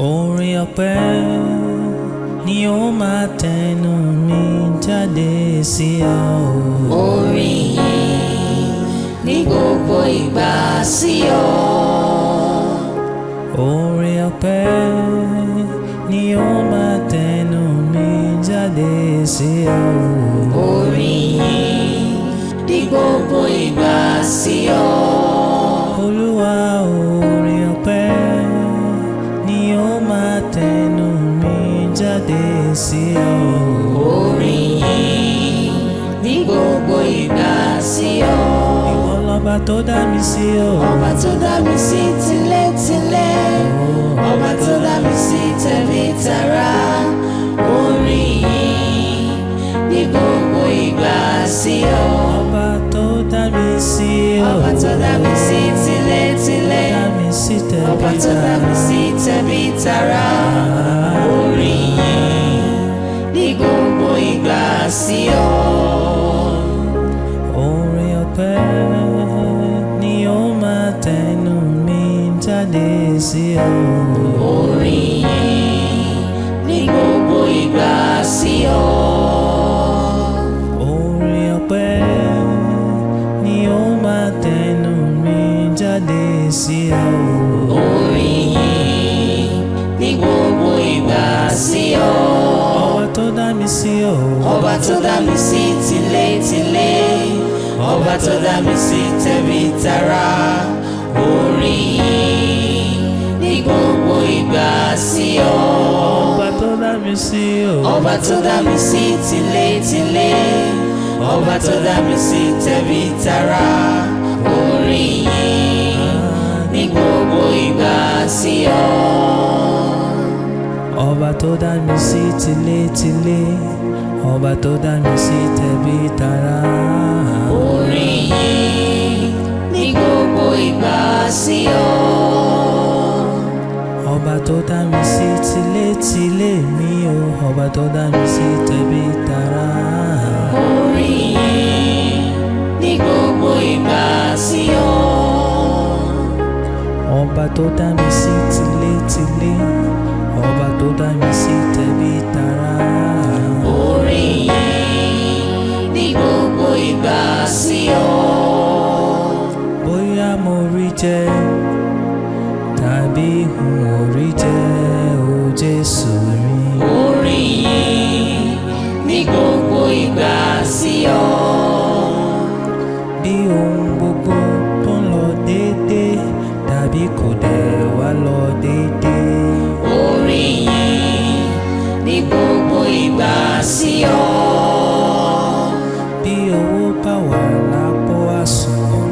Orin ọpẹ́ ni ó máa tẹnu mi jáde sí ọ. Orin yìí ní gbogbo ìgbà sí ọ. Orin ọpẹ́ ni ó máa tẹnu mi jáde sí ọ. Orin yìí ní gbogbo ìgbà sí ọ. Olúwa, orin ọpẹ́ ni ó máa tẹnu mi jáde sí ọ. Orin yìí ní gbogbo ìgbà sí ọ. Ìwọ lọba tó dá mi sí ọ. Ọba tó dá mi sí tilétilé. Ọba tó dá mi sí tẹ̀bí tará. Orin yìí ní gbogbo ìgbà sí ọ. Ọba tó dá mi sí ọ. Ọba tó dá mi sí tilétilé. Dá mi sí Ọba tẹ̀bí tó dá mi tará. sí tẹ̀bí tará. Orin yìí ní gbogbo ìgbà sí ọ. Orin ọpẹ́ ni ó máa tẹnu mi jáde sí ọ. Orin yìí ní gbogbo ìgbà sí ọ. Orin ọpẹ́ ni ó máa tẹnu mi jáde sí ọ. Orin yìí ní gbogbo ìgbà sí ọ. Ọba tó dá mi sí ọ. Ọba tó dá mi sí tilétilé. Ọba tó dá mi sí tẹ̀bí tará. Orin yìí ní gbogbo ìgbà sí ọ. Ọba tó dá mi sí ọ. Ọba tó dá mi sí tilétilé. Ọba tó dá mi sí tẹ̀bí tará. Orin yìí ní gbogbo ìgbà sí ọ. Ọba tó dá mi sí tilétilé. Ọba tó dá mi sí tẹ̀bí tará. Orin yìí ní gbogbo ìgbà sí ọ. Ọba tó dá mi sí tilétilé mi o. Ọba tó dá mi sí tẹ̀bí tará. Orin yìí ní gbogbo ìgbà sí ọ. Ọba tó dá mi sí tilétilé. Ọba tó dá mi sí tẹ̀bí tará. Orin yìí ní gbogbo ìgbà sí ọ. Bóyá mo rí jẹ tàbí n ò rí jẹ o Jésù mi. Orin yìí ní gbogbo ìgbà sí ọ. Bí ohun gbogbo tó ń lọ déédé tàbí kò dẹ̀ wá lọ déédé. Orin yìí ní gbogbo ìgbà sí ọ. Bí owó bá wà lápò àsùnwọ̀n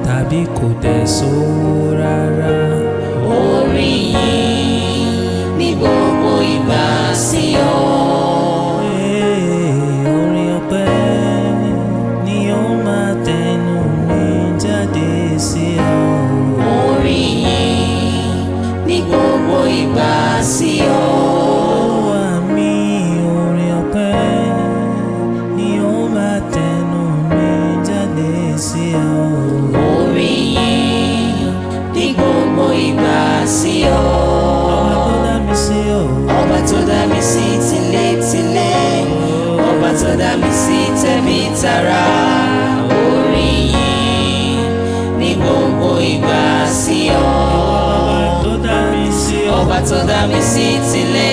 tàbí kò dẹ̀ sówó rárá. Orin yìí ní gbogbo ìgbà sí ọ. Orin ọpẹ́ ni ó máa tẹnu mi jáde sí ọ. Orin yìí ní gbogbo ìgbà sí ọ. Olúwa mi, orin ọpẹ́ ni ó máa tẹnu mi jáde sí ọ. Orin yìí ní gbogbo ìgbà sí ọ. Ọba tó dá mi sí ọ. Ọba tó dá mi sí tilétilé. Ọba tó dá mi sí tẹ̀bí tará. Orin yìí ní gbogbo ìgbà sí ọ. Ọba tó dá mi sí ọ. Ọba tó dá mi sí tilétilé.